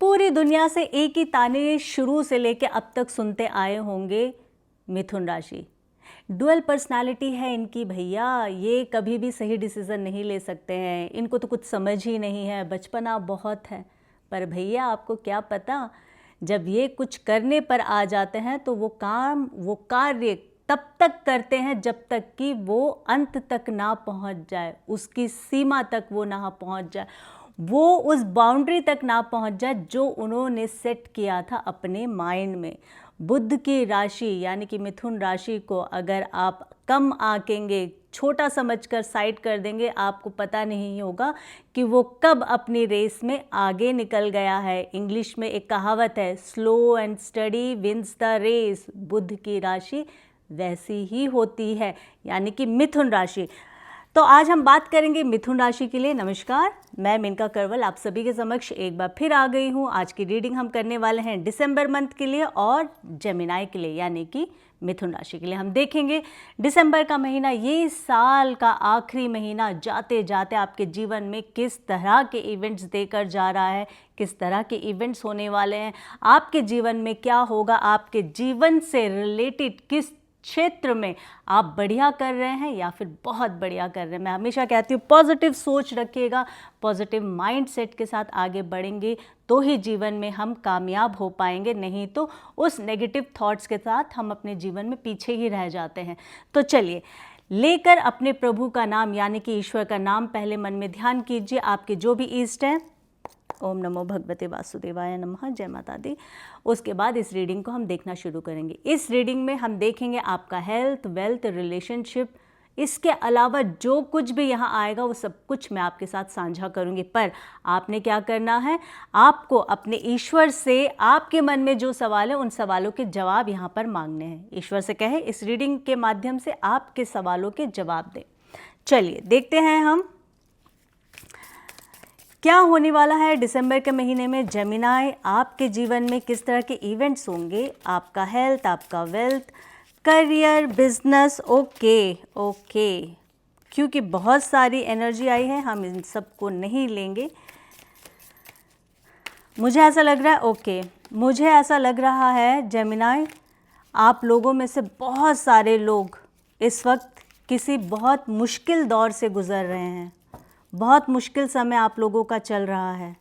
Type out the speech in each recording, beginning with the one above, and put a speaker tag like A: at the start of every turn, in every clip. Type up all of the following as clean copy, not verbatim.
A: पूरी दुनिया से एक ही ताने शुरू से लेके अब तक सुनते आए होंगे, मिथुन राशि। डुअल पर्सनालिटी है इनकी भैया, ये कभी भी सही डिसीज़न नहीं ले सकते हैं, इनको तो कुछ समझ ही नहीं है, बचपना बहुत है। पर भैया आपको क्या पता, जब ये कुछ करने पर आ जाते हैं तो वो कार्य तब तक करते हैं जब तक कि वो अंत तक ना पहुंच जाए, उसकी सीमा तक वो ना पहुंच जाए, वो उस बाउंड्री तक ना पहुंच जाए जो उन्होंने सेट किया था अपने माइंड में। बुध की राशि यानी कि मिथुन राशि को अगर आप कम आंकेंगे, छोटा समझकर साइड कर देंगे, आपको पता नहीं होगा कि वो कब अपनी रेस में आगे निकल गया है। इंग्लिश में एक कहावत है, slow and steady wins the race. Budh की राशि वैसी ही होती है, यानी कि मिथुन राशि। तो आज हम बात करेंगे मिथुन राशि के लिए। नमस्कार, मैं मेनका करवल आप सभी के समक्ष एक बार फिर आ गई हूँ। आज की रीडिंग हम करने वाले हैं दिसंबर मंथ के लिए और जेमिनाई के लिए, यानी कि मिथुन राशि के लिए। हम देखेंगे दिसंबर का महीना, ये साल का आखिरी महीना, जाते जाते आपके जीवन में किस तरह के इवेंट्स देकर जा रहा है, किस तरह के इवेंट्स होने वाले हैं, आपके जीवन में क्या होगा, आपके जीवन से रिलेटेड किस क्षेत्र में आप बढ़िया कर रहे हैं या फिर बहुत बढ़िया कर रहे हैं। मैं हमेशा कहती हूँ पॉजिटिव सोच रखिएगा, पॉजिटिव माइंडसेट के साथ आगे बढ़ेंगे तो ही जीवन में हम कामयाब हो पाएंगे, नहीं तो उस नेगेटिव थॉट्स के साथ हम अपने जीवन में पीछे ही रह जाते हैं। तो चलिए, लेकर अपने प्रभु का नाम यानी कि ईश्वर का नाम पहले मन में ध्यान कीजिए। आपके जो भी ईष्ट हैं, ओम नमो भगवते वासुदेवाय नमः, जय माता दी। उसके बाद इस रीडिंग को हम देखना शुरू करेंगे। इस रीडिंग में हम देखेंगे आपका हेल्थ, वेल्थ, रिलेशनशिप, इसके अलावा जो कुछ भी यहाँ आएगा वो सब कुछ मैं आपके साथ साझा करूँगी। पर आपने क्या करना है, आपको अपने ईश्वर से आपके मन में जो सवाल है उन सवालों के जवाब यहाँ पर मांगने हैं। ईश्वर से कहे इस रीडिंग के माध्यम से आपके सवालों के जवाब दें। चलिए देखते हैं हम क्या होने वाला है दिसंबर के महीने में। जेमिनाई, आपके जीवन में किस तरह के इवेंट्स होंगे, आपका हेल्थ, आपका वेल्थ, करियर, बिजनेस। ओके, क्योंकि बहुत सारी एनर्जी आई है, हम इन सबको नहीं लेंगे। मुझे ऐसा लग रहा है जेमिनाई, आप लोगों में से बहुत सारे लोग इस वक्त किसी बहुत मुश्किल दौर से गुजर रहे हैं। बहुत मुश्किल समय आप लोगों का चल रहा है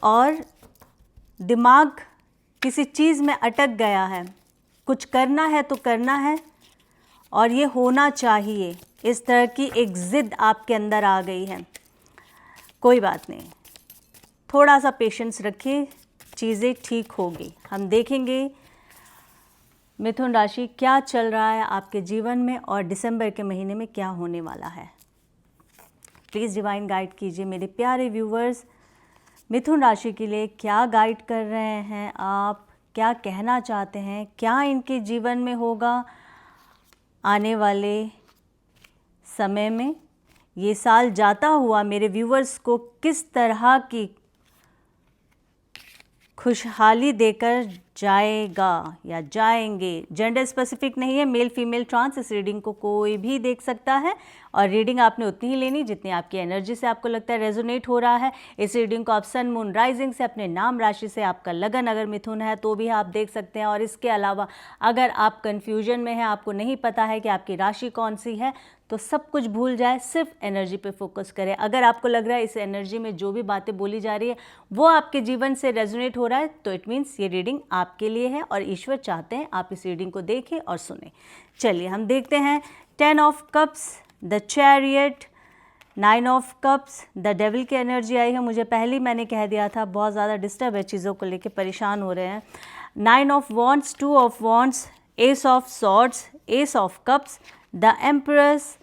A: और दिमाग किसी चीज़ में अटक गया है। कुछ करना है तो करना है और ये होना चाहिए, इस तरह की एक ज़िद आपके अंदर आ गई है। कोई बात नहीं, थोड़ा सा पेशेंस रखिए, चीज़ें ठीक होगी। हम देखेंगे मिथुन राशि क्या चल रहा है आपके जीवन में और दिसंबर के महीने में क्या होने वाला है। प्लीज़ डिवाइन गाइड कीजिए मेरे प्यारे व्यूवर्स, मिथुन राशि के लिए क्या गाइड कर रहे हैं आप, क्या कहना चाहते हैं, क्या इनके जीवन में होगा आने वाले समय में। ये साल जाता हुआ मेरे व्यूवर्स को किस तरह की खुशहाली देकर जाएगा या जाएंगे। जेंडर स्पेसिफिक नहीं है, मेल फीमेल ट्रांस, इस रीडिंग को कोई भी देख सकता है और रीडिंग आपने उतनी ही लेनी जितनी आपकी एनर्जी से आपको लगता है रेजोनेट हो रहा है। इस रीडिंग को आप सन, मून, राइजिंग से, अपने नाम राशि से, आपका लगन अगर मिथुन है तो भी आप देख सकते हैं। और इसके अलावा अगर आप कन्फ्यूजन में हैं, आपको नहीं पता है कि आपकी राशि कौन सी है, तो सब कुछ भूल जाए, सिर्फ एनर्जी पे फोकस करें। अगर आपको लग रहा है इस एनर्जी में जो भी बातें बोली जा रही है वो आपके जीवन से रेजोनेट हो रहा है, तो इट मीन्स ये रीडिंग आपके लिए है और ईश्वर चाहते हैं आप इस रीडिंग को देखें और सुने। चलिए हम देखते हैं 10 of cups, the chariot, 9 of cups, the devil की एनर्जी आई है। मुझे पहले मैंने कह दिया था बहुत ज़्यादा डिस्टर्ब है, चीज़ों को लेके परेशान हो रहे हैं। 9 of wands, 2 of wands, ace of swords, ace of cups, the empress,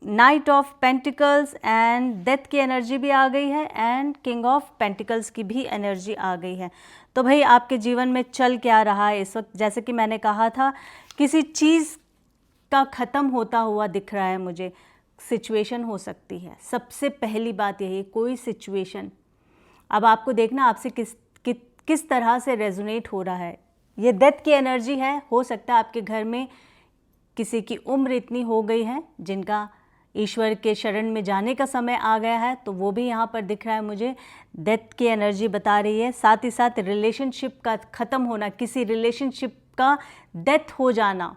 A: knight of pentacles and death की एनर्जी भी आ गई है एंड किंग ऑफ पेंटिकल्स की भी एनर्जी आ गई है। तो भाई आपके जीवन में चल क्या रहा है इस वक्त, जैसे कि मैंने कहा था किसी चीज़ का ख़त्म होता हुआ दिख रहा है मुझे। सिचुएशन हो सकती है, सबसे पहली बात यही, कोई सिचुएशन। अब आपको देखना आपसे किस तरह से रेजोनेट हो रहा है। ये डेथ की एनर्जी है, हो सकता है आपके घर में किसी की उम्र इतनी हो गई है जिनका ईश्वर के शरण में जाने का समय आ गया है, तो वो भी यहाँ पर दिख रहा है मुझे। डेथ की एनर्जी बता रही है, साथ ही साथ रिलेशनशिप का ख़त्म होना, किसी रिलेशनशिप का डेथ हो जाना।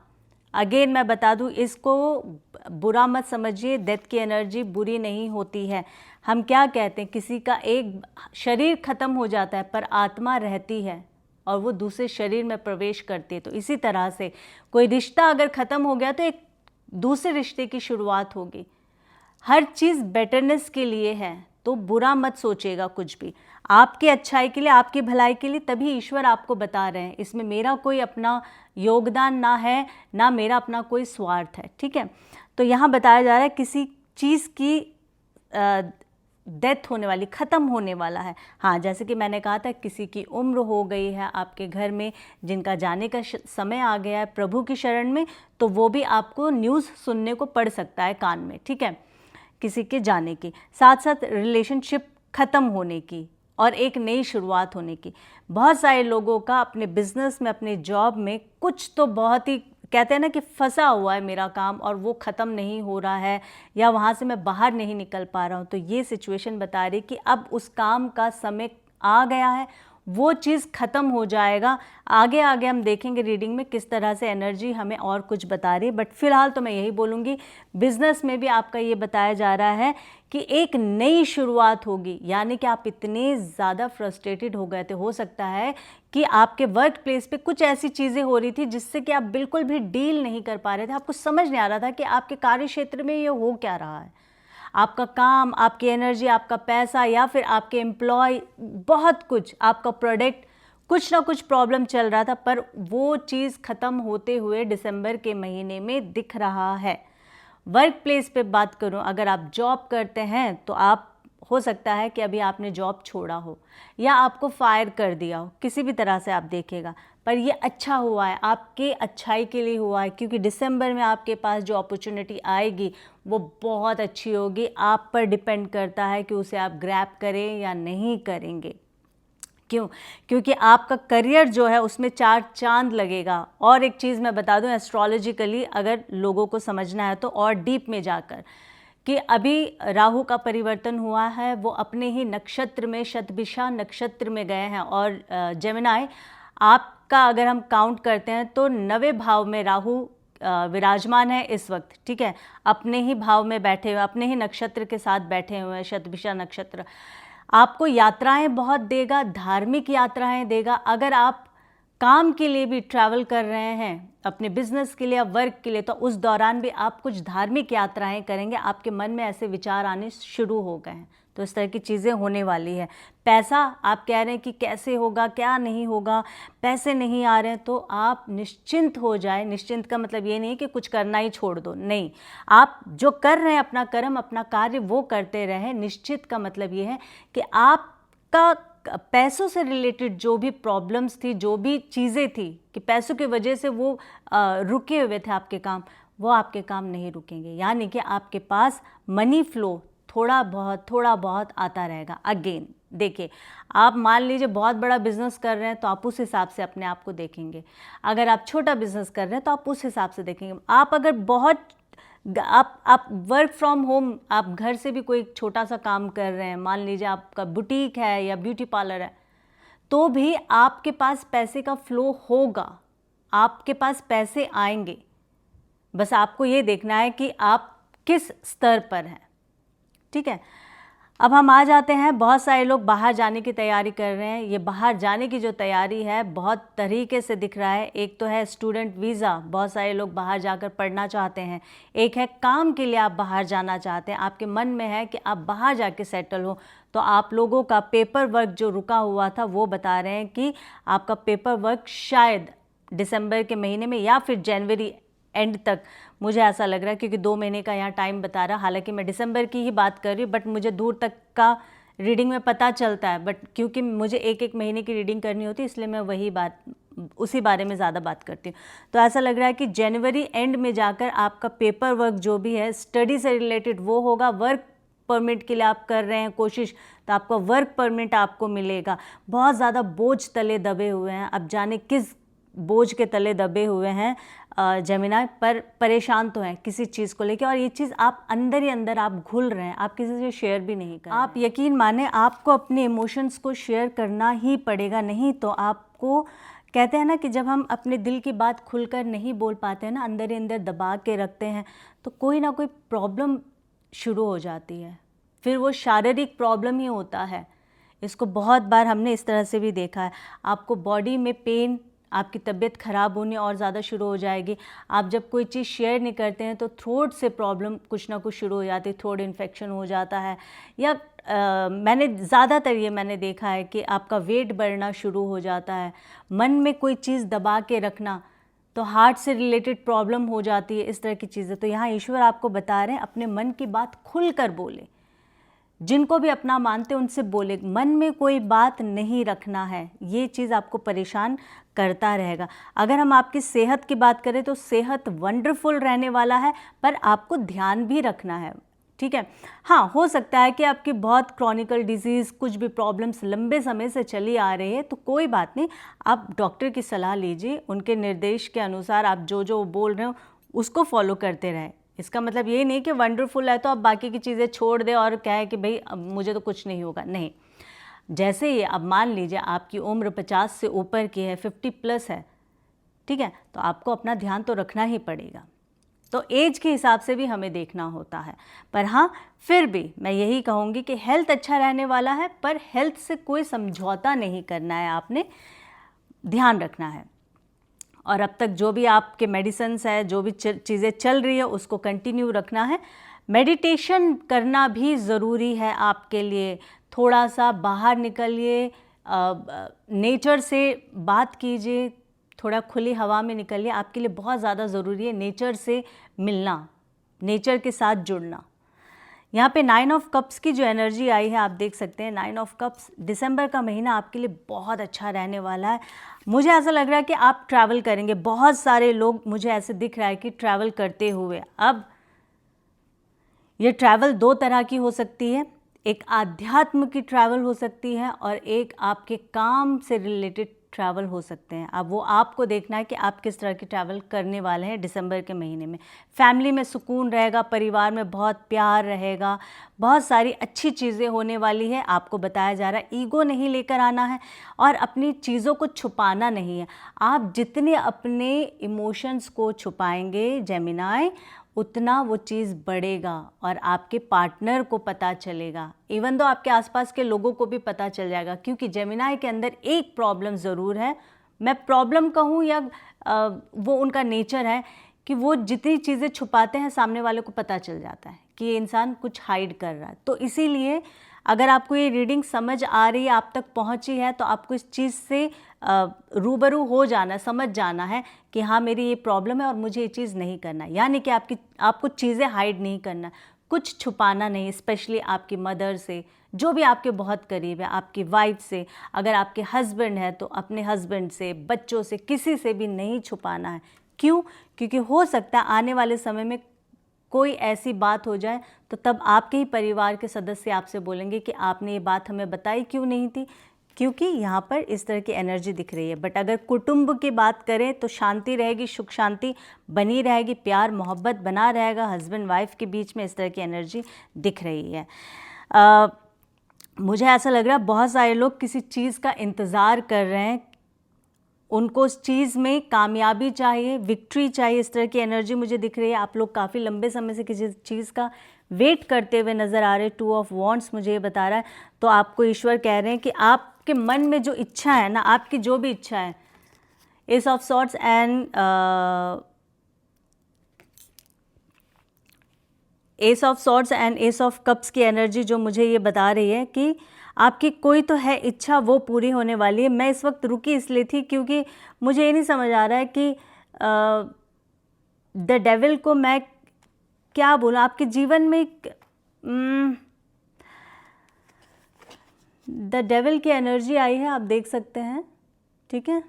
A: अगेन मैं बता दूं, इसको बुरा मत समझिए, डेथ की एनर्जी बुरी नहीं होती है। हम क्या कहते हैं, किसी का एक शरीर ख़त्म हो जाता है पर आत्मा रहती है और वो दूसरे शरीर में प्रवेश करती है। तो इसी तरह से कोई रिश्ता अगर ख़त्म हो गया तो एक दूसरे रिश्ते की शुरुआत होगी। हर चीज़ बेटरनेस के लिए है, तो बुरा मत सोचेगा कुछ भी, आपकी अच्छाई के लिए, आपकी भलाई के लिए, तभी ईश्वर आपको बता रहे हैं। इसमें मेरा कोई अपना योगदान ना है, ना मेरा अपना कोई स्वार्थ है, ठीक है। तो यहाँ बताया जा रहा है किसी चीज़ की डेथ होने वाली, ख़त्म होने वाला है। हाँ, जैसे कि मैंने कहा था, किसी की उम्र हो गई है आपके घर में, जिनका जाने का समय आ गया है प्रभु की शरण में, तो वो भी आपको न्यूज़ सुनने को पड़ सकता है कान में, ठीक है, किसी के जाने की। साथ साथ रिलेशनशिप ख़त्म होने की और एक नई शुरुआत होने की। बहुत सारे लोगों का अपने बिजनेस में, अपने जॉब में कुछ तो बहुत ही, कहते हैं ना कि फंसा हुआ है मेरा काम और वो ख़त्म नहीं हो रहा है, या वहाँ से मैं बाहर नहीं निकल पा रहा हूँ। तो ये सिचुएशन बता रही कि अब उस काम का समय आ गया है, वो चीज़ ख़त्म हो जाएगा। आगे आगे हम देखेंगे रीडिंग में किस तरह से एनर्जी हमें और कुछ बता रही है, बट फिलहाल तो मैं यही बोलूँगी, बिज़नेस में भी आपका ये बताया जा रहा है कि एक नई शुरुआत होगी। यानी कि आप इतने ज़्यादा फ्रस्ट्रेटेड हो गए थे, हो सकता है कि आपके वर्क प्लेस पे कुछ ऐसी चीज़ें हो रही थी जिससे कि आप बिल्कुल भी डील नहीं कर पा रहे थे, आपको समझ नहीं आ रहा था कि आपके कार्य क्षेत्र में ये हो क्या रहा है। आपका काम, आपकी एनर्जी, आपका पैसा, या फिर आपके एम्प्लॉय, बहुत कुछ, आपका प्रोडक्ट, कुछ ना कुछ प्रॉब्लम चल रहा था, पर वो चीज़ ख़त्म होते हुए दिसंबर के महीने में दिख रहा है। वर्क प्लेस पे बात करूं, अगर आप जॉब करते हैं तो आप, हो सकता है कि अभी आपने जॉब छोड़ा हो या आपको फायर कर दिया हो, किसी भी तरह से आप देखिएगा, पर ये अच्छा हुआ है, आपके अच्छाई के लिए हुआ है, क्योंकि दिसंबर में आपके पास जो अपॉर्चुनिटी आएगी वो बहुत अच्छी होगी। आप पर डिपेंड करता है कि उसे आप ग्रैब करें या नहीं करेंगे। क्यों? क्योंकि आपका करियर जो है उसमें 4 चांद लगेगा। और एक चीज़ मैं बता दूं, एस्ट्रोलॉजिकली अगर लोगों को समझना है तो और डीप में जाकर, कि अभी राहु का परिवर्तन हुआ है, वो अपने ही नक्षत्र में, शतभिषा नक्षत्र में गए हैं। और जेमिनाई, आपका अगर हम काउंट करते हैं तो 9वें भाव में राहु विराजमान है इस वक्त, ठीक है, अपने ही भाव में बैठे हुए, अपने ही नक्षत्र के साथ बैठे हुए हैं, शतभिषा नक्षत्र। आपको यात्राएं बहुत देगा, धार्मिक यात्राएं देगा। अगर आप काम के लिए भी ट्रैवल कर रहे हैं, अपने बिजनेस के लिए या वर्क के लिए, तो उस दौरान भी आप कुछ धार्मिक यात्राएं करेंगे। आपके मन में ऐसे विचार आने शुरू हो गए हैं, तो इस तरह की चीज़ें होने वाली है। पैसा, आप कह रहे हैं कि कैसे होगा, क्या नहीं होगा, पैसे नहीं आ रहे हैं, तो आप निश्चिंत हो जाए। निश्चिंत का मतलब ये नहीं कि कुछ करना ही छोड़ दो, नहीं, आप जो कर रहे हैं अपना कर्म, अपना कार्य, वो करते रहें। निश्चित का मतलब ये है कि आपका पैसों से रिलेटेड जो भी प्रॉब्लम्स थी, जो भी चीज़ें थी कि पैसों की वजह से वो रुके हुए थे आपके काम, वो आपके काम नहीं रुकेंगे। यानी कि आपके पास मनी फ्लो थोड़ा बहुत आता रहेगा। अगेन देखिए, आप मान लीजिए बहुत बड़ा बिजनेस कर रहे हैं तो आप उस हिसाब से अपने आप को देखेंगे। अगर आप छोटा बिजनेस कर रहे हैं तो आप उस हिसाब से देखेंगे। आप अगर बहुत, आप वर्क फ्रॉम होम, आप घर से भी कोई छोटा सा काम कर रहे हैं, मान लीजिए आपका बुटीक है या ब्यूटी पार्लर है, तो भी आपके पास पैसे का फ्लो होगा, आपके पास पैसे आएंगे। बस आपको ये देखना है कि आप किस स्तर पर हैं, ठीक है। अब हम आ जाते हैं, बहुत सारे लोग बाहर जाने की तैयारी कर रहे हैं। ये बाहर जाने की जो तैयारी है बहुत तरीके से दिख रहा है। एक तो है स्टूडेंट वीज़ा, बहुत सारे लोग बाहर जाकर पढ़ना चाहते हैं। एक है काम के लिए आप बाहर जाना चाहते हैं, आपके मन में है कि आप बाहर जाके सेटल हो। तो आप लोगों का पेपर वर्क जो रुका हुआ था, वो बता रहे हैं कि आपका पेपर वर्क शायद दिसंबर के महीने में या फिर जनवरी एंड तक, मुझे ऐसा लग रहा है, क्योंकि 2 महीने का यहाँ टाइम बता रहा। हालांकि मैं दिसंबर की ही बात कर रही हूँ, बट मुझे दूर तक का रीडिंग में पता चलता है, बट क्योंकि मुझे एक महीने की रीडिंग करनी होती है, इसलिए मैं वही बात, उसी बारे में ज़्यादा बात करती हूँ। तो ऐसा लग रहा है कि जनवरी एंड में जाकर आपका पेपर वर्क जो भी है स्टडी से रिलेटेड वो होगा। वर्क परमिट के लिए आप कर रहे हैं कोशिश, तो आपका वर्क परमिट आपको मिलेगा। बहुत ज़्यादा बोझ तले दबे हुए हैं, अब जाने किस बोझ के तले दबे हुए हैं, जेमिनाई, पर परेशान तो हैं किसी चीज़ को लेके, और ये चीज़ आप अंदर ही अंदर आप घुल रहे हैं, आप किसी से शेयर भी नहीं कर रहे हैं। आप यकीन माने आपको अपने इमोशंस को शेयर करना ही पड़ेगा, नहीं तो आपको, कहते हैं ना कि जब हम अपने दिल की बात खुलकर नहीं बोल पाते हैं ना, अंदर ही अंदर दबा के रखते हैं, तो कोई ना कोई प्रॉब्लम शुरू हो जाती है, फिर वो शारीरिक प्रॉब्लम ही होता है। इसको बहुत बार हमने इस तरह से भी देखा है। आपको बॉडी में पेन, आपकी तबीयत ख़राब होनी और ज़्यादा शुरू हो जाएगी। आप जब कोई चीज़ शेयर नहीं करते हैं तो थ्रोट से प्रॉब्लम कुछ ना कुछ शुरू हो जाती है, थ्रोट इन्फेक्शन हो जाता है, या मैंने ज़्यादातर ये मैंने देखा है कि आपका वेट बढ़ना शुरू हो जाता है। मन में कोई चीज़ दबा के रखना, तो हार्ट से रिलेटेड प्रॉब्लम हो जाती है, इस तरह की चीज़ें। तो यहाँ ईश्वर आपको बता रहे हैं अपने मन की बात खुल कर बोले, जिनको भी अपना मानते उनसे बोले, मन में कोई बात नहीं रखना है। ये चीज़ आपको परेशान करता रहेगा। अगर हम आपकी सेहत की बात करें तो सेहत वंडरफुल रहने वाला है, पर आपको ध्यान भी रखना है, ठीक है। हाँ, हो सकता है कि आपकी बहुत क्रॉनिकल डिजीज़, कुछ भी प्रॉब्लम्स लंबे समय से चली आ रही है, तो कोई बात नहीं, आप डॉक्टर की सलाह लीजिए, उनके निर्देश के अनुसार आप जो जो बोल रहे हो उसको फॉलो करते रहें। इसका मतलब ये नहीं कि वंडरफुल है तो आप बाकी की चीज़ें छोड़ दें और कहें कि भाई अब मुझे तो कुछ नहीं होगा, नहीं। जैसे ये अब मान लीजिए आपकी उम्र 50 से ऊपर की है, 50+ है, ठीक है, तो आपको अपना ध्यान तो रखना ही पड़ेगा। तो एज के हिसाब से भी हमें देखना होता है, पर हाँ, फिर भी मैं यही कहूँगी कि हेल्थ अच्छा रहने वाला है, पर हेल्थ से कोई समझौता नहीं करना है, आपने ध्यान रखना है। और अब तक जो भी आपके मेडिसिन्स है, जो भी चीज़ें चल रही है, उसको कंटिन्यू रखना है। मेडिटेशन करना भी ज़रूरी है आपके लिए। थोड़ा सा बाहर निकलिए, नेचर से बात कीजिए, थोड़ा खुली हवा में निकलिए, आपके लिए बहुत ज़्यादा ज़रूरी है नेचर से मिलना, नेचर के साथ जुड़ना। यहाँ पे 9 ऑफ कप्स की जो एनर्जी आई है, आप देख सकते हैं 9 ऑफ कप्स, दिसंबर का महीना आपके लिए बहुत अच्छा रहने वाला है। मुझे ऐसा लग रहा है कि आप ट्रैवल करेंगे, बहुत सारे लोग मुझे ऐसे दिख रहा है कि ट्रैवल करते हुए। अब ये ट्रैवल दो तरह की हो सकती है, एक आध्यात्म की ट्रैवल हो सकती है और एक आपके काम से रिलेटेड ट्रैवल हो सकते हैं। अब वो आपको देखना है कि आप किस तरह की ट्रैवल करने वाले हैं दिसंबर के महीने में। फैमिली में सुकून रहेगा, परिवार में बहुत प्यार रहेगा, बहुत सारी अच्छी चीज़ें होने वाली है। आपको बताया जा रहा है ईगो नहीं लेकर आना है और अपनी चीज़ों को छुपाना नहीं है। आप जितने अपने इमोशंस को छुपाएंगे जेमिनाई, उतना वो चीज़ बढ़ेगा और आपके पार्टनर को पता चलेगा, इवन दो आपके आसपास के लोगों को भी पता चल जाएगा। क्योंकि जेमिनाई के अंदर एक प्रॉब्लम ज़रूर है, मैं प्रॉब्लम कहूँ या वो उनका नेचर है कि वो जितनी चीज़ें छुपाते हैं सामने वाले को पता चल जाता है कि ये इंसान कुछ हाइड कर रहा है। तो इसीलिए अगर आपको ये रीडिंग समझ आ रही है, आप तक पहुंची है, तो आपको इस चीज़ से रूबरू हो जाना, समझ जाना है कि हाँ मेरी ये प्रॉब्लम है और मुझे ये चीज़ नहीं करना। यानी कि आपको चीज़ें हाइड नहीं करना, कुछ छुपाना नहीं, स्पेशली आपकी मदर से, जो भी आपके बहुत करीब है, आपकी वाइफ से, अगर आपके हस्बैंड है तो अपने हस्बैंड से, बच्चों से, किसी से भी नहीं छुपाना है। क्यों? क्योंकि हो सकता है आने वाले समय में कोई ऐसी बात हो जाए तो तब आपके ही परिवार के सदस्य आपसे बोलेंगे कि आपने ये बात हमें बताई क्यों नहीं थी, क्योंकि यहाँ पर इस तरह की एनर्जी दिख रही है। बट अगर कुटुंब की बात करें तो शांति रहेगी, सुख शांति बनी रहेगी, प्यार मोहब्बत बना रहेगा हस्बैंड वाइफ के बीच में, इस तरह की एनर्जी दिख रही है। मुझे ऐसा लग रहा है बहुत सारे लोग किसी चीज़ का इंतज़ार कर रहे हैं, उनको उस चीज़ में कामयाबी चाहिए, विक्ट्री चाहिए, इस तरह की एनर्जी मुझे दिख रही है। आप लोग काफ़ी लंबे समय से किसी चीज़ का वेट करते हुए नज़र आ रहे हैं। 2 ऑफ वॉन्ड्स मुझे ये बता रहा है। तो आपको ईश्वर कह रहे हैं कि आपके मन में जो इच्छा है ना, आपकी जो भी इच्छा है, S of swords and S of cups की एनर्जी जो मुझे ये बता रही है कि आपकी कोई तो है इच्छा, वो पूरी होने वाली है। मैं इस वक्त रुकी इसलिए थी क्योंकि मुझे ये नहीं समझ आ रहा है कि द डेविल को मैं क्या बोलूँ। आपके जीवन में द डेविल की एनर्जी आई है, आप देख सकते हैं, ठीक है।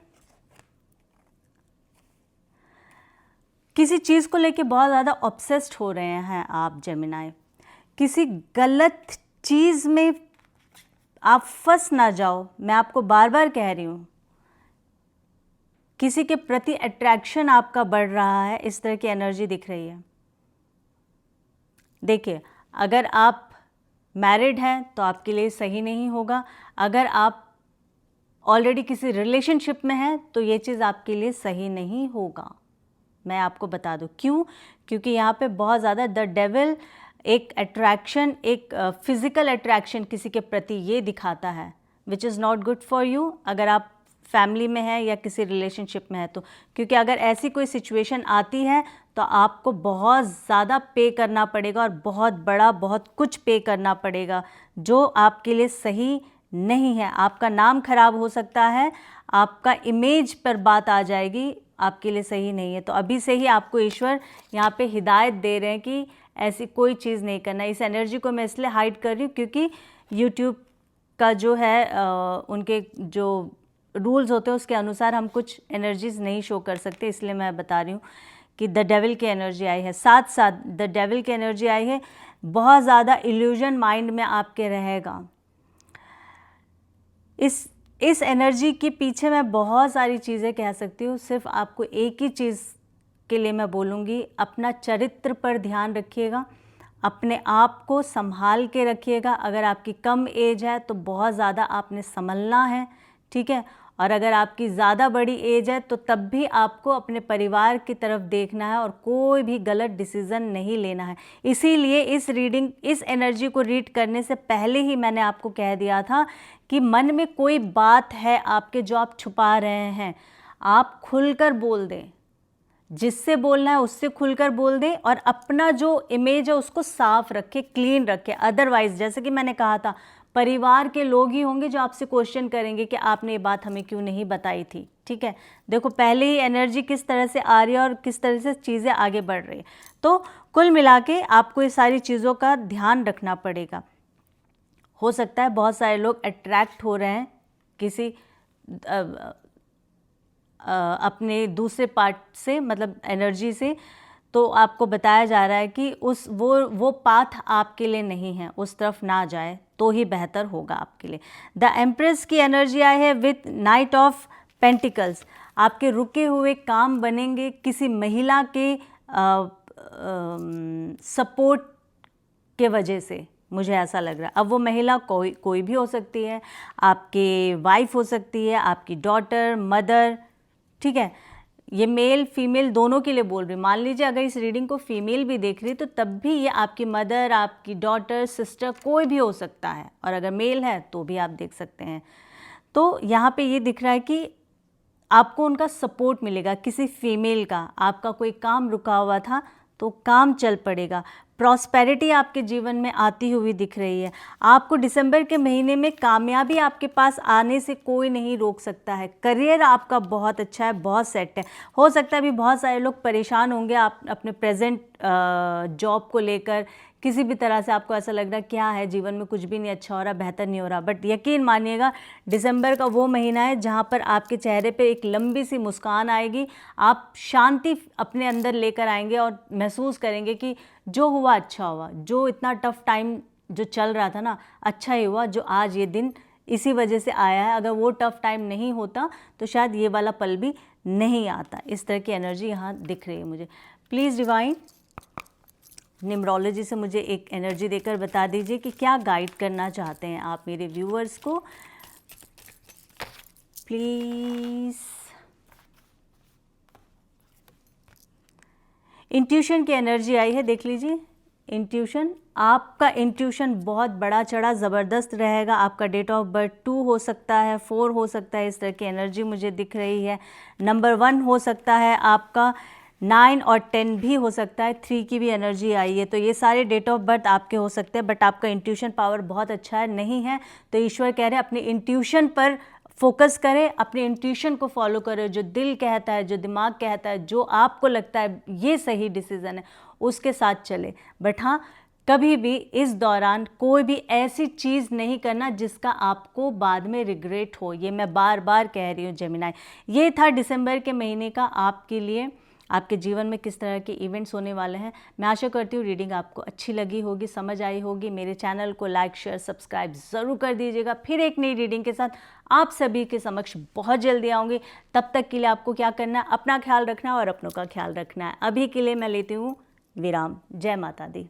A: किसी चीज़ को लेके बहुत ज़्यादा ऑब्सेस्ड हो रहे हैं आप जेमिनाई। किसी गलत चीज़ में आप फंस ना जाओ, मैं आपको बार बार कह रही हूँ किसी के प्रति अट्रैक्शन आपका बढ़ रहा है, इस तरह की एनर्जी दिख रही है। देखिए, अगर आप मैरिड हैं तो आपके लिए सही नहीं होगा, अगर आप ऑलरेडी किसी रिलेशनशिप में हैं तो ये चीज़ आपके लिए सही नहीं होगा। मैं आपको बता दूं क्यों, क्योंकि यहाँ पे बहुत ज़्यादा द डेविल एक अट्रैक्शन, एक फिज़िकल अट्रैक्शन किसी के प्रति ये दिखाता है, which is not good for you अगर आप फैमिली में है या किसी रिलेशनशिप में है तो। क्योंकि अगर ऐसी कोई सिचुएशन आती है तो आपको बहुत ज़्यादा पे करना पड़ेगा और बहुत बड़ा, बहुत कुछ पे करना पड़ेगा जो आपके लिए सही नहीं है। आपका नाम खराब हो सकता है, आपका इमेज पर बात आ जाएगी, आपके लिए सही नहीं है। तो अभी से ही आपको ईश्वर यहाँ पे हिदायत दे रहे हैं कि ऐसी कोई चीज़ नहीं करना। इस एनर्जी को मैं इसलिए हाइड कर रही हूँ क्योंकि यूट्यूब का जो है उनके जो रूल्स होते हैं उसके अनुसार हम कुछ एनर्जीज नहीं शो कर सकते, इसलिए मैं बता रही हूँ कि द डेविल की एनर्जी आई है। साथ साथ द डेविल की एनर्जी आई है, बहुत ज़्यादा इल्यूजन माइंड में आपके रहेगा। इस एनर्जी के पीछे मैं बहुत सारी चीज़ें कह सकती हूँ, सिर्फ आपको एक ही चीज़ के लिए मैं बोलूँगी, अपना चरित्र पर ध्यान रखिएगा, अपने आप को संभाल के रखिएगा। अगर आपकी कम एज है तो बहुत ज़्यादा आपने संभलना है, ठीक है। और अगर आपकी ज़्यादा बड़ी एज है तो तब भी आपको अपने परिवार की तरफ देखना है और कोई भी गलत डिसीज़न नहीं लेना है। इसीलिए इस एनर्जी को रीड करने से पहले ही मैंने आपको कह दिया था कि मन में कोई बात है आपके जो आप छुपा रहे हैं, आप खुलकर बोल दें, जिससे बोलना है उससे खुलकर बोल दें और अपना जो इमेज है उसको साफ रखें, क्लीन रखें। अदरवाइज जैसे कि मैंने कहा था, परिवार के लोग ही होंगे जो आपसे क्वेश्चन करेंगे कि आपने ये बात हमें क्यों नहीं बताई थी, ठीक है। देखो पहले ही एनर्जी किस तरह से आ रही है और किस तरह से चीज़ें आगे बढ़ रही है। तो कुल मिला के आपको ये सारी चीज़ों का ध्यान रखना पड़ेगा। हो सकता है बहुत सारे लोग अट्रैक्ट हो रहे हैं किसी अपने दूसरे पार्ट से, मतलब एनर्जी से, तो आपको बताया जा रहा है कि वो पाथ आपके लिए नहीं है, उस तरफ ना जाए तो ही बेहतर होगा आपके लिए। द एम्प्रेस की एनर्जी आई है विथ नाइट ऑफ पेंटिकल्स। आपके रुके हुए काम बनेंगे किसी महिला के सपोर्ट के वजह से, मुझे ऐसा लग रहा है। अब वो महिला कोई भी हो सकती है, आपके वाइफ हो सकती है, आपकी डॉटर, मदर, ठीक है। ये मेल फीमेल दोनों के लिए बोल रही हूँ। मान लीजिए अगर इस रीडिंग को फीमेल भी देख रही तो तब भी ये आपकी मदर, आपकी डॉटर, सिस्टर, कोई भी हो सकता है। और अगर मेल है तो भी आप देख सकते हैं। तो यहाँ पे ये दिख रहा है कि आपको उनका सपोर्ट मिलेगा, किसी फीमेल का। आपका कोई काम रुका हुआ था तो काम चल पड़ेगा। प्रॉस्पेरिटी आपके जीवन में आती हुई दिख रही है। आपको दिसंबर के महीने में कामयाबी आपके पास आने से कोई नहीं रोक सकता है। करियर आपका बहुत अच्छा है, बहुत सेट है। हो सकता है अभी बहुत सारे लोग परेशान होंगे आप अपने प्रेजेंट जॉब को लेकर, किसी भी तरह से आपको ऐसा लग रहा है क्या है जीवन में, कुछ भी नहीं अच्छा हो रहा, बेहतर नहीं हो रहा। बट यकीन मानिएगा दिसंबर का वो महीना है जहाँ पर आपके चेहरे पे एक लंबी सी मुस्कान आएगी। आप शांति अपने अंदर लेकर आएंगे और महसूस करेंगे कि जो हुआ अच्छा हुआ, जो इतना टफ टाइम जो चल रहा था ना, अच्छा ही हुआ जो आज ये दिन इसी वजह से आया है। अगर वो टफ टाइम नहीं होता तो शायद ये वाला पल भी नहीं आता। इस तरह की एनर्जी यहाँ दिख रही है मुझे। प्लीज़ डिवाइन न्यूमरोलॉजी से मुझे एक एनर्जी देकर बता दीजिए कि क्या गाइड करना चाहते हैं आप मेरे व्यूअर्स को, प्लीज़। इंट्यूशन की एनर्जी आई है, देख लीजिए। इंट्यूशन, आपका इंट्यूशन बहुत बड़ा चढ़ा ज़बरदस्त रहेगा। आपका डेट ऑफ बर्थ 2 हो सकता है, 4 हो सकता है, इस तरह की एनर्जी मुझे दिख रही है। नंबर 1 हो सकता है आपका, 9 और 10 भी हो सकता है, 3 की भी एनर्जी आई है। तो ये सारे डेट ऑफ बर्थ आपके हो सकते हैं, बट आपका इंट्यूशन पावर बहुत अच्छा है। नहीं है तो ईश्वर कह रहे हैं अपने इंट्यूशन पर फोकस करें, अपने इंट्यूशन को फॉलो करें। जो दिल कहता है, जो दिमाग कहता है, जो आपको लगता है ये सही डिसीज़न है, उसके साथ चले। बट हाँ, कभी भी इस दौरान कोई भी ऐसी चीज़ नहीं करना जिसका आपको बाद में रिग्रेट हो। ये मैं बार बार कह रही हूँ जेमिनाई। ये था दिसंबर के महीने का आपके लिए, आपके जीवन में किस तरह के इवेंट्स होने वाले हैं। मैं आशा करती हूँ रीडिंग आपको अच्छी लगी होगी, समझ आई होगी। मेरे चैनल को लाइक शेयर सब्सक्राइब ज़रूर कर दीजिएगा। फिर एक नई रीडिंग के साथ आप सभी के समक्ष बहुत जल्दी आऊँगी। तब तक के लिए आपको क्या करना है, अपना ख्याल रखना है और अपनों का ख्याल रखना है। अभी के लिए मैं लेती हूँ विराम। जय माता दी।